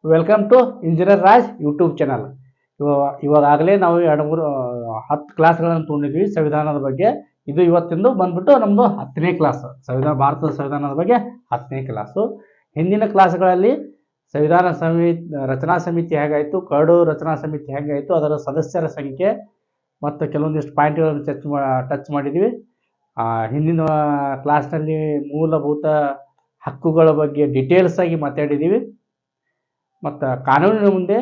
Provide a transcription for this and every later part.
Welcome to engineer Raj YouTube channel. ಇವಾಗಲೇ ನಾವು 10 ಕ್ಲಾಸ್ಗಳನ್ನು ತೊಗೊಂಡಿದ್ವಿ ಸಂವಿಧಾನದ ಬಗ್ಗೆ. ಇದು ಇವತ್ತಿಂದು ಬಂದ್ಬಿಟ್ಟು ನಮ್ಮದು 10ನೇ ಕ್ಲಾಸ್. ಭಾರತದ ಸಂವಿಧಾನದ ಬಗ್ಗೆ 10ನೇ ಕ್ಲಾಸು. ಹಿಂದಿನ ಕ್ಲಾಸ್ಗಳಲ್ಲಿ ರಚನಾ ಸಮಿತಿ ಹೇಗಾಯಿತು, ಕರಡು ರಚನಾ ಸಮಿತಿ ಹೇಗಾಯಿತು, ಅದರ ಸದಸ್ಯರ ಸಂಖ್ಯೆ ಮತ್ತು ಕೆಲವೊಂದಿಷ್ಟು ಪಾಯಿಂಟ್ಗಳನ್ನು ಟಚ್ ಮಾಡಿದ್ವಿ. ಹಿಂದಿನ ಕ್ಲಾಸ್ನಲ್ಲಿ ಮೂಲಭೂತ ಹಕ್ಕುಗಳ ಬಗ್ಗೆ ಡೀಟೇಲ್ಸ್ ಆಗಿ ಮಾತಾಡಿದ್ದೀವಿ. ಮತ್ತು ಕಾನೂನಿನ ಮುಂದೆ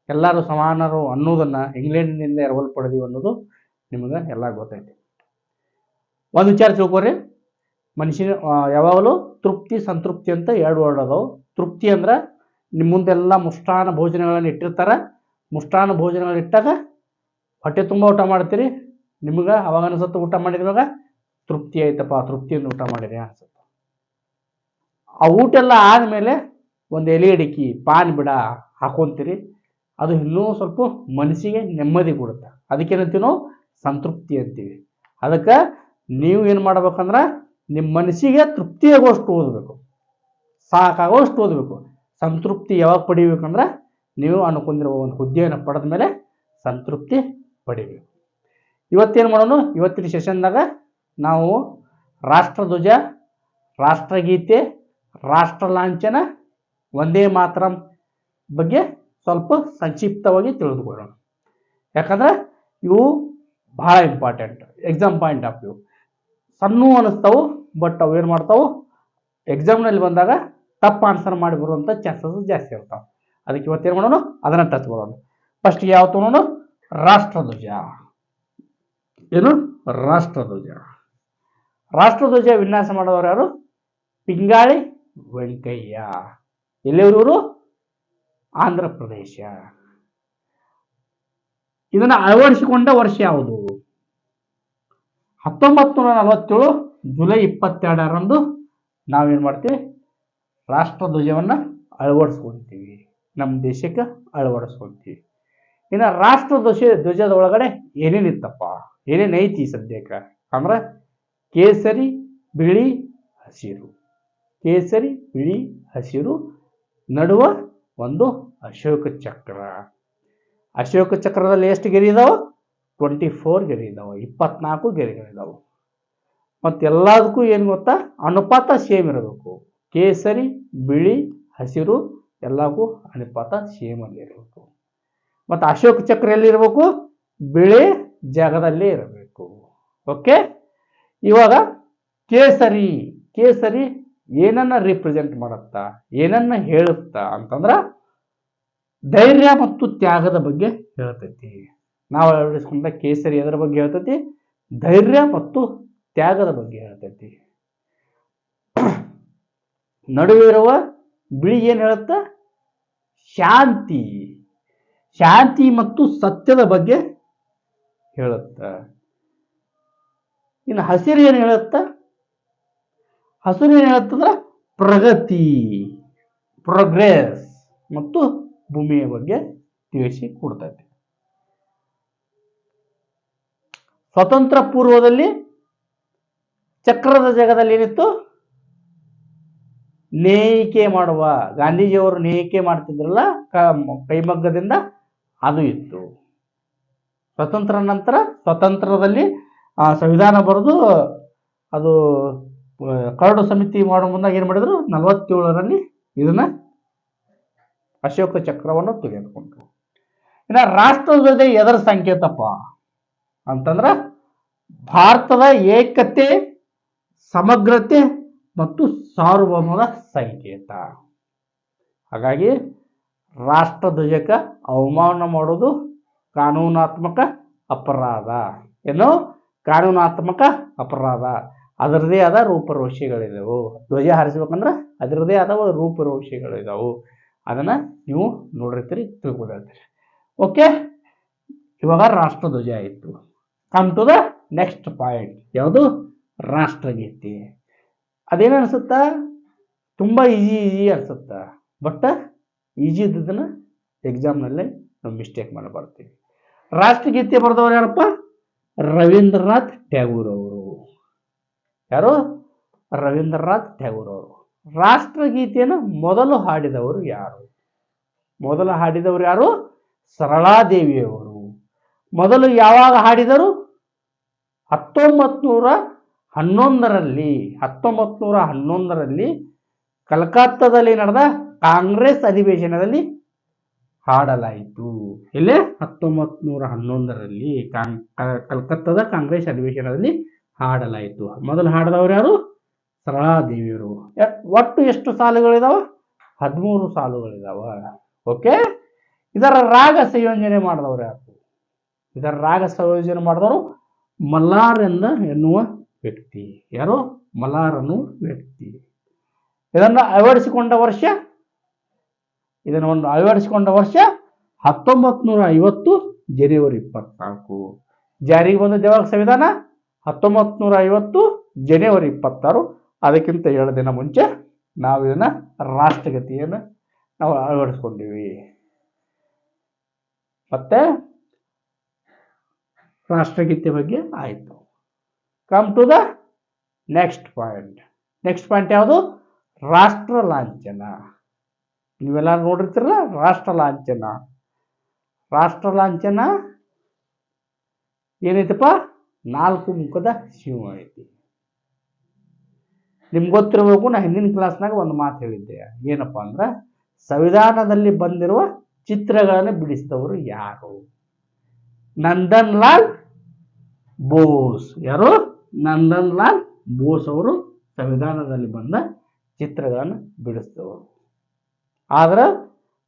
ಎಲ್ಲರೂ ಸಮಾನರು ಅನ್ನೋದನ್ನು ಇಂಗ್ಲೆಂಡ್ನಿಂದ ಎರವಲ್ಪಡೆದೀವಿ ಅನ್ನೋದು ನಿಮಗೆ ಎಲ್ಲ ಗೊತ್ತೈತಿ. ಒಂದು ವಿಚಾರ ತಿಳ್ಕೊರಿ, ಮನುಷ್ಯನ ಯಾವಾಗಲೂ ತೃಪ್ತಿ ಸಂತೃಪ್ತಿ ಅಂತ 2 ವರ್ಡ್ ಅದಾವು. ತೃಪ್ತಿ ಅಂದ್ರೆ ನಿಮ್ಮ ಮುಂದೆಲ್ಲ ಮುಷ್ಟಾನ ಭೋಜನಗಳನ್ನು ಇಟ್ಟಿರ್ತಾರೆ. ಮುಷ್ಟಾನ ಭೋಜನಗಳು ಇಟ್ಟಾಗ ಹೊಟ್ಟೆ ತುಂಬ ಊಟ ಮಾಡ್ತೀರಿ. ನಿಮ್ಗೆ ಅವಾಗ ಅನಿಸುತ್ತೆ ಊಟ ಮಾಡಿದ್ವಾಗ ತೃಪ್ತಿ ಆಯ್ತಪ್ಪ, ತೃಪ್ತಿಯಿಂದ ಊಟ ಮಾಡಿರಿ ಅನ್ಸುತ್ತೆ. ಆ ಊಟ ಎಲ್ಲ ಆದಮೇಲೆ ಒಂದು ಎಲೆ ಅಡಿಕೆ ಪಾನ್ ಬಿಡ ಹಾಕೊಂತೀರಿ. ಅದು ಇನ್ನೂ ಸ್ವಲ್ಪ ಮನಸ್ಸಿಗೆ ನೆಮ್ಮದಿ ಕೊಡುತ್ತೆ. ಅದಕ್ಕೇನಂತೀವಿ ನಾವು ಸಂತೃಪ್ತಿ ಅಂತೀವಿ. ಅದಕ್ಕೆ ನೀವು ಏನು ಮಾಡ್ಬೇಕಂದ್ರೆ ನಿಮ್ಮ ಮನಸ್ಸಿಗೆ ತೃಪ್ತಿ ಆಗೋಷ್ಟು ಓದಬೇಕು, ಸಾಕಾಗೋಷ್ಟು ಓದಬೇಕು. ಸಂತೃಪ್ತಿ ಯಾವಾಗ ಪಡಿಬೇಕಂದ್ರೆ ನೀವು ಅನ್ಕೊಂಡಿರುವ ಒಂದು ಹುದ್ದೆಯನ್ನು ಪಡೆದ ಮೇಲೆ ಸಂತೃಪ್ತಿ ಪಡಿಬೇಕು. ಇವತ್ತೇನು ಮಾಡೋಣ, ಇವತ್ತಿನ ಸೆಷನ್ದಾಗ ನಾವು ರಾಷ್ಟ್ರಧ್ವಜ, ರಾಷ್ಟ್ರಗೀತೆ, ರಾಷ್ಟ್ರ ಲಾಂಛನ, ವಂದೇ ಮಾತರಂ ಬಗ್ಗೆ ಸ್ವಲ್ಪ ಸಂಕ್ಷಿಪ್ತವಾಗಿ ತಿಳಿದುಕೊಳ್ಳೋಣ. ಯಾಕಂದ್ರೆ ಇವು ಬಹಳ important exam point of view. ಸಣ್ಣ ಅನ್ನಿಸ್ತಾವು, ಬಟ್ ಅವು ಏನು ಮಾಡ್ತಾವು, ಎಕ್ಸಾಮ್ನಲ್ಲಿ ಬಂದಾಗ ತಪ್ಪು ಆನ್ಸರ್ ಮಾಡಿ ಬರುವಂಥ ಚಾನ್ಸಸ್ ಜಾಸ್ತಿ ಇರ್ತಾವೆ. ಅದಕ್ಕೆ ಇವತ್ತೇನು ಮಾಡೋಣ, ಅದನ್ನು ಟಚ್ ಮಾಡೋಣ. ಫಸ್ಟ್ಗೆ ಯಾವ ತಗೊಳ್ಳೋಣ, ರಾಷ್ಟ್ರಧ್ವಜ. ಏನು ರಾಷ್ಟ್ರಧ್ವಜ? ರಾಷ್ಟ್ರಧ್ವಜ ವಿನ್ಯಾಸ ಮಾಡೋರು ಯಾರು? ಪಿಂಗಾಳಿ ವೆಂಕಯ್ಯ. ಎಲ್ಲಿಯವರು? ಆಂಧ್ರ ಪ್ರದೇಶ. ಇದನ್ನು ಅಳವಡಿಸಿಕೊಂಡ ವರ್ಷ ಯಾವುದು? 1947 ಜುಲೈ 22ರಂದು ನಾವೇನು ಮಾಡ್ತೀವಿ, ರಾಷ್ಟ್ರಧ್ವಜವನ್ನು ಅಳವಡಿಸ್ಕೊತೀವಿ, ನಮ್ಮ ದೇಶಕ್ಕೆ ಅಳವಡಿಸ್ಕೊತೀವಿ. ಇನ್ನು ಧ್ವಜದ ಒಳಗಡೆ ಏನೇನಿತ್ತಪ್ಪ, ಏನೇನೈತಿ ಸದ್ಯಕ್ಕೆ ಅಂದ್ರೆ ಕೇಸರಿ ಬಿಳಿ ಹಸಿರು. ಕೇಸರಿ ಬಿಳಿ ಹಸಿರು, ನಡುವ ಒಂದು ಅಶೋಕ ಚಕ್ರ. ಅಶೋಕ ಚಕ್ರದಲ್ಲಿ ಎಷ್ಟು ಗೆರೆ ಇದಾವೆ? 24 ಗೆರೆ ಇದಾವೆ, 24 ಗೆರೆಗಳಿದಾವೆ. ಮತ್ತೆಲ್ಲದಕ್ಕೂ ಏನು ಗೊತ್ತಾ, ಅನುಪಾತ ಸೇಮ್ ಇರಬೇಕು. ಕೇಸರಿ ಬಿಳಿ ಹಸಿರು ಎಲ್ಲಕ್ಕೂ ಅನುಪಾತ ಸೇಮ್ ಅಲ್ಲಿ ಇರಬೇಕು. ಮತ್ತು ಅಶೋಕ ಚಕ್ರ ಎಲ್ಲಿರಬೇಕು? ಬಿಳಿ ಜಾಗದಲ್ಲೇ ಇರಬೇಕು. ಓಕೆ. ಇವಾಗ ಕೇಸರಿ, ಕೇಸರಿ ಏನನ್ನ ರಿಪ್ರೆಸೆಂಟ್ ಮಾಡುತ್ತಾ, ಏನನ್ನ ಹೇಳುತ್ತಾ ಅಂತಂದ್ರೆ ಧೈರ್ಯ ಮತ್ತು ತ್ಯಾಗದ ಬಗ್ಗೆ ಹೇಳ್ತೈತಿ. ನಾವು ಅಳವಡಿಸ್ಕೊಂಡ ಕೇಸರಿ ಅದರ ಬಗ್ಗೆ ಹೇಳ್ತೈತಿ, ಧೈರ್ಯ ಮತ್ತು ತ್ಯಾಗದ ಬಗ್ಗೆ ಹೇಳ್ತೈತಿ. ನಡುವೆ ಇರುವ ಬಿಳಿ ಏನು ಹೇಳುತ್ತಾ? ಶಾಂತಿ, ಶಾಂತಿ ಮತ್ತು ಸತ್ಯದ ಬಗ್ಗೆ ಹೇಳುತ್ತ. ಇನ್ನು ಹಸಿರು ಏನು ಹೇಳುತ್ತಾ? ಹಸಿರು ಏನು ಹೇಳುತ್ತಂದ್ರೆ ಪ್ರಗತಿ, ಪ್ರೋಗ್ರೆಸ್ ಮತ್ತು ಭೂಮಿಯ ಬಗ್ಗೆ ತಿಳಿಸಿ ಕೊಡ್ತೈತೆ. ಸ್ವತಂತ್ರ ಪೂರ್ವದಲ್ಲಿ ಚಕ್ರದ ಜಾಗದಲ್ಲಿ ಏನಿತ್ತು? ನೇಯ್ಕೆ ಮಾಡುವ, ಗಾಂಧೀಜಿಯವರು ನೇಯ್ಕೆ ಮಾಡ್ತಿದ್ರಲ್ಲ ಕೈಮಗ್ಗದಿಂದ, ಅದು ಇತ್ತು. ಸ್ವತಂತ್ರ ನಂತರ ಸ್ವತಂತ್ರದಲ್ಲಿ ಸಂವಿಧಾನ ಬರೆದು ಅದು ಕರಡು ಸಮಿತಿ ಮಾಡೋ ಮುಂದಾಗ ಏನು ಮಾಡಿದ್ರು, 47ರಲ್ಲಿ ಇದನ್ನ ಅಶೋಕ ಚಕ್ರವನ್ನು ತೆಗೆದುಕೊಂಡ್ರು. ಇನ್ನು ರಾಷ್ಟ್ರಧ್ವಜ ಎದರ ಸಂಕೇತಪ್ಪ ಅಂತಂದ್ರೆ ಭಾರತದ ಏಕತೆ, ಸಮಗ್ರತೆ ಮತ್ತು ಸಾರ್ವಭೌಮದ ಸಂಕೇತ. ಹಾಗಾಗಿ ರಾಷ್ಟ್ರಧ್ವಜಕ್ಕೆ ಅವಮಾನ ಮಾಡೋದು ಕಾನೂನಾತ್ಮಕ ಅಪರಾಧ. ಏನು? ಕಾನೂನಾತ್ಮಕ ಅಪರಾಧ. ಅದರದೇ ಆದ ರೂಪರೇಷೆಗಳಿದವು. ಧ್ವಜ ಹಾರಿಸ್ಬೇಕಂದ್ರೆ ಅದರದೇ ಆದ ರೂಪರೇಷೆಗಳಿದಾವು. ಅದನ್ನ ನೀವು ನೋಡಿರ್ತೀರಿ, ತಿಳ್ಕೊಂಡಿರ್ತೀರಿ. ಓಕೆ. ಇವಾಗ ರಾಷ್ಟ್ರಧ್ವಜ ಆಯಿತು. Come to the next point. ಯಾವುದು? ರಾಷ್ಟ್ರಗೀತೆ. ಅದೇನು ಅನ್ಸುತ್ತಾ? ತುಂಬ ಈಜಿ ಅನ್ಸುತ್ತಾ, ಬಟ್ ಈಜಿ ಇದ್ದದನ್ನ ಎಕ್ಸಾಮ್ನಲ್ಲೇ ನಾವು ಮಿಸ್ಟೇಕ್ ಮಾಡಿ ಬರ್ತೀವಿ. ರಾಷ್ಟ್ರಗೀತೆ ಬರೆದವರು ಯಾರಪ್ಪ? ರವೀಂದ್ರನಾಥ್ ಟ್ಯಾಗೂರ್ ಅವರು. ಯಾರು? ರವೀಂದ್ರನಾಥ್ ಟ್ಯಾಗೂರ್ ಅವರು. ರಾಷ್ಟ್ರಗೀತೆಯನ್ನು ಮೊದಲು ಹಾಡಿದವರು ಯಾರು? ಮೊದಲು ಹಾಡಿದವರು ಯಾರು? ಸರಳಾದೇವಿಯವರು. ಮೊದಲು ಯಾವಾಗ ಹಾಡಿದರು? 1911ರಲ್ಲಿ ಕಲ್ಕತ್ತಾದಲ್ಲಿ ನಡೆದ ಕಾಂಗ್ರೆಸ್ ಅಧಿವೇಶನದಲ್ಲಿ ಹಾಡಲಾಯಿತು. ಇಲ್ಲೇ 1911ರಲ್ಲಿ ಕಲ್ಕತ್ತಾದ ಕಾಂಗ್ರೆಸ್ ಅಧಿವೇಶನದಲ್ಲಿ ಹಾಡಲಾಯಿತು. ಮೊದಲು ಹಾಡಿದವರು ಯಾರು? ಸರಳಾದೇವಿಯವರು. ಒಟ್ಟು ಎಷ್ಟು ಸಾಲುಗಳಿದಾವ? 13 ಸಾಲುಗಳಿದಾವ. ಓಕೆ. ಇದರ ರಾಗ ಸಂಯೋಜನೆ ಮಾಡಿದವರು ಯಾರು? ಇದರ ರಾಗ ಸಂಯೋಜನೆ ಮಾಡಿದವರು ಮಲ್ಲಾರ್ ಎನ್ನುವ ವ್ಯಕ್ತಿ. ಯಾರು? ಮಲ್ಲಾರ್ ಅನ್ನುವ ವ್ಯಕ್ತಿ. ಇದನ್ನು ಅಳವಡಿಸಿಕೊಂಡ ವರ್ಷ 1950 ಜನವರಿ 24. ಜಾರಿಗೆ ಬಂದ ಯಾವಾಗ ಸಂವಿಧಾನ? 1950 ಜನವರಿ 26. ಅದಕ್ಕಿಂತ 2 ದಿನ ಮುಂಚೆ ನಾವು ಇದನ್ನ ರಾಷ್ಟ್ರಗೀತೆಯನ್ನು ನಾವು ಅಳವಡಿಸ್ಕೊಂಡಿವಿ. ಮತ್ತೆ ರಾಷ್ಟ್ರಗೀತೆ ಬಗ್ಗೆ ಆಯಿತು. Come to the next point. Next point ಯಾವುದು? ರಾಷ್ಟ್ರ ಲಾಂಛನ. ನೀವೆಲ್ಲ ನೋಡಿರ್ತೀರಲ್ಲ ರಾಷ್ಟ್ರ ಲಾಂಛನ. ರಾಷ್ಟ್ರ ಲಾಂಛನ ಏನೈತಪ್ಪ? 4 ಮುಖದ ಶಿವ ಐತಿ. ನಿಮ್ಗೆ ಗೊತ್ತಿರಬೇಕು, ನಾ ಹಿಂದಿನ ಕ್ಲಾಸ್ನಾಗ ಒಂದು ಮಾತು ಹೇಳಿದ್ದೆ. ಏನಪ್ಪ ಅಂದ್ರೆ, ಸಂವಿಧಾನದಲ್ಲಿ ಬಂದಿರುವ ಚಿತ್ರಗಳನ್ನು ಬಿಡಿಸಿದವರು ಯಾರು? ನಂದನ್ ಲಾಲ್ ಬೋಸ್. ಯಾರು? ನಂದನ್ ಲಾಲ್ ಬೋಸ್ ಅವರು ಸಂವಿಧಾನದಲ್ಲಿ ಬಂದ ಚಿತ್ರಗಳನ್ನು ಬಿಡಿಸಿದವರು. ಆದ್ರೆ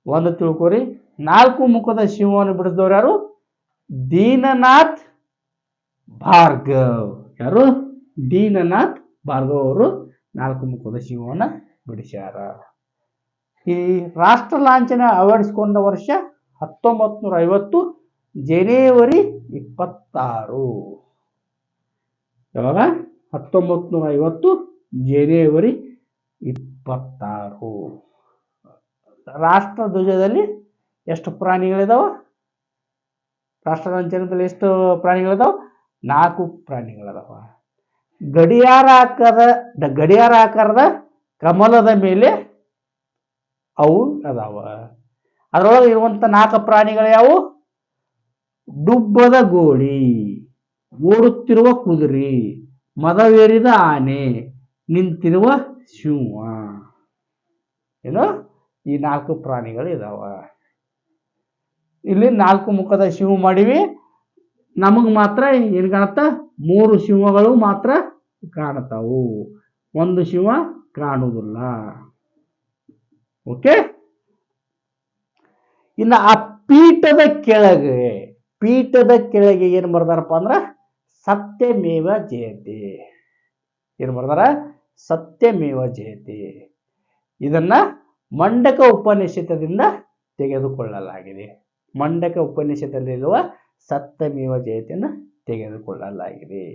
ಒಂದು ತಿಳ್ಕೊರಿ, 4 ಮುಖದ ಶಿವವನ್ನು ಬಿಡಿಸಿದವರು ಯಾರು? ದೀನನಾಥ್ ಭಾರ್ಗವ್. ಯಾರು? ದೀನನಾಥ್ ಭಾರ್ಗವ್ ಅವರು 4 ಮುಖದ ಶಿವವನ್ನು ಬಿಡಿಸ್ಯಾರ. ಈ ರಾಷ್ಟ್ರ ಲಾಂಛನ ಅಳವಡಿಸಿಕೊಂಡ ವರ್ಷ 1950 ಜನವರಿ 26. ಯಾವಾಗ? 1950 ಜನವರಿ 26. ರಾಷ್ಟ್ರ ಧ್ವಜದಲ್ಲಿ ಎಷ್ಟು ಪ್ರಾಣಿಗಳಿದಾವ? ರಾಷ್ಟ್ರ ಲಾಂಛನದಲ್ಲಿ ಎಷ್ಟು ಪ್ರಾಣಿಗಳಿದಾವ? 4 ಪ್ರಾಣಿಗಳಿದಾವ. ಗಡಿಯಾರ ಆಕಾರದ ಕಮಲದ ಮೇಲೆ ಅವು ಅದಾವ. ಅದರೊಳಗೆ ಇರುವಂತ 4 ಪ್ರಾಣಿಗಳು ಯಾವುವು? ಡುಬ್ಬದ ಗೋಳಿ, ಓಡುತ್ತಿರುವ ಕುದುರೆ, ಮದವೇರಿದ ಆನೆ, ನಿಂತಿರುವ ಸಿಂಹ. ಏನು? ಈ 4 ಪ್ರಾಣಿಗಳು ಇದಾವ. ಇಲ್ಲಿ 4 ಮುಖದ ಶಿವ ಮಾಡಿವಿ. ನಮಗ್ ಮಾತ್ರ ಏನ್ ಕಾಣುತ್ತ? 3 ಶಿವಗಳು ಮಾತ್ರ ಕಾಣುತ್ತಾವು, 1 ಶಿವ ಕಾಣುವುದಿಲ್ಲ. ಓಕೆ. ಇನ್ನು ಆ ಪೀಠದ ಕೆಳಗೆ ಏನ್ ಬರ್ದಾರಪ್ಪ ಅಂದ್ರ ಸತ್ಯಮೇವ ಜಯತೆ. ಏನ್ ಬರ್ದಾರ? ಸತ್ಯಮೇವ ಜಯತೆ. ಇದನ್ನ ಮಂಡಕ ಉಪನಿಷತ್ತದಿಂದ ತೆಗೆದುಕೊಳ್ಳಲಾಗಿದೆ. ಮಂಡಕ ಉಪನಿಷತ್ತಲ್ಲಿರುವ ಸತ್ಯಮೇವ ಜಯತೆಯನ್ನು ತೆಗೆದುಕೊಳ್ಳಲಾಗಿದೆ.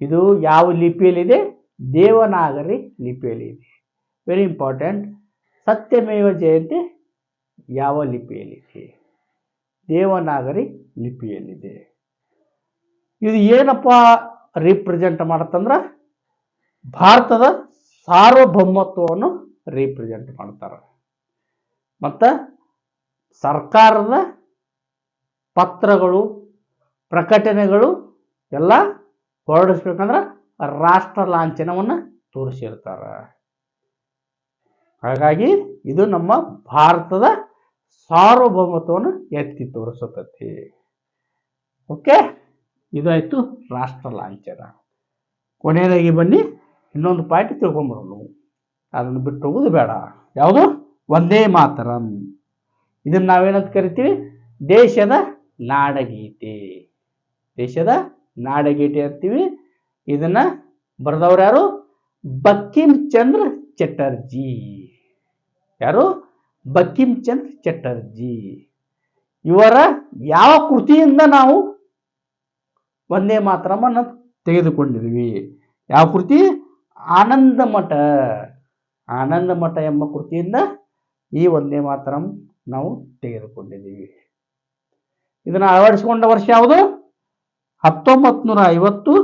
ಇದು ಯಾವ ಲಿಪಿಯಲ್ಲಿದೆ? ದೇವನಾಗರಿ ಲಿಪಿಯಲ್ಲಿ ಇದೆ. Very important. ಸತ್ಯಮೇವ ಜಯತೆ ಯಾವ ಲಿಪಿಯಲ್ಲಿದೆ? ದೇವನಾಗರಿ ಲಿಪಿಯಲ್ಲಿದೆ. ಇದು ಏನಪ್ಪ ರಿಪ್ರೆಸೆಂಟ್ ಮಾಡತ್ತಂದ್ರ ಭಾರತದ ಸಾರ್ವಭೌಮತ್ವವನ್ನು ರಿಪ್ರೆಸೆಂಟ್ ಮಾಡ್ತಾರ. ಮತ್ತ ಸರ್ಕಾರದ ಪತ್ರಗಳು, ಪ್ರಕಟಣೆಗಳು ಎಲ್ಲ ಹೊರಡಿಸ್ಬೇಕಂದ್ರ ರಾಷ್ಟ್ರ ಲಾಂಛನವನ್ನು ತೋರಿಸಿರ್ತಾರ. ಹಾಗಾಗಿ ಇದು ನಮ್ಮ ಭಾರತದ ಸಾರ್ವಭೌಮತ್ವವನ್ನು ಎತ್ತಿ ತೋರಿಸುತ್ತದೆ. ಓಕೆ. ಇದಾಯ್ತು ರಾಷ್ಟ್ರ ಲಾಂಛನ. ಕೊನೆಯದಾಗಿ ಬನ್ನಿ ಇನ್ನೊಂದು ಪಾಯಿಂಟ್ ತಿಳ್ಕೊಂಬರೋಣ. ಅದನ್ನು ಬಿಟ್ಟು ಹೋಗುದು ಬೇಡ. ಯಾವುದು? ವಂದೇ ಮಾತರಂ. ಇದನ್ನ ನಾವೇನಂತ ಕರಿತೀವಿ? ದೇಶದ ನಾಡಗೀತೆ. ದೇಶದ ನಾಡಗೀತೆ ಅಂತೀವಿ. ಇದನ್ನ ಬರೆದವ್ರು ಯಾರು? ಬಂಕಿಂ ಚಂದ್ರ ಚಟರ್ಜಿ. ಯಾರು? ಬಂಕಿಂ ಚಂದ್ರ ಚಟರ್ಜಿ. ಇವರ ಯಾವ ಕೃತಿಯಿಂದ ನಾವು ವಂದೇ ಮಾತರಂ ಅನ್ನು ತೆಗೆದುಕೊಂಡಿದ್ವಿ? ಯಾವ ಕೃತಿ? ಆನಂದ ಮಠ ಎಂಬ ಕೃತಿಯಿಂದ ಈ ವಂದೇ ಮಾತರಂ ನಾವು ತೆಗೆದುಕೊಂಡಿದ್ದೀವಿ. ಇದನ್ನ ಅಳವಡಿಸಿಕೊಂಡ ವರ್ಷ ಯಾವುದು? 1950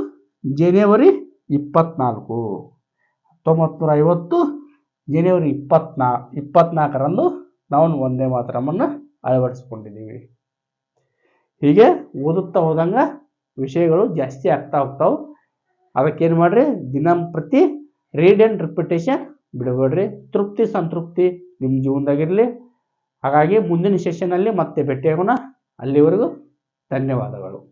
ಜನವರಿ 24. 1950 ಜನವರಿ 24ರಂದು ನಾವು ವಂದೇ ಮಾತರಮನ್ನು ಅಳವಡಿಸ್ಕೊಂಡಿದ್ದೀವಿ. ಹೀಗೆ ಓದುತ್ತಾ ಹೋದಂಗೆ ವಿಷಯಗಳು ಜಾಸ್ತಿ ಆಗ್ತಾ ಹೋಗ್ತಾವೆ. ಅದಕ್ಕೇನು ಮಾಡಿರಿ, ದಿನಂಪ್ರತಿ ರೀಡ್ ಆ್ಯಂಡ್ ರಿಪಿಟೇಷನ್ ಬಿಡಬೇಡ್ರಿ. ತೃಪ್ತಿ ಸಂತೃಪ್ತಿ ನಿಮ್ಮ ಜೀವನದಾಗಿರಲಿ. ಹಾಗಾಗಿ ಮುಂದಿನ ಸೆಷನಲ್ಲಿ ಮತ್ತೆ ಭೇಟಿಯಾಗೋಣ. ಅಲ್ಲಿವರೆಗೂ ಧನ್ಯವಾದಗಳು.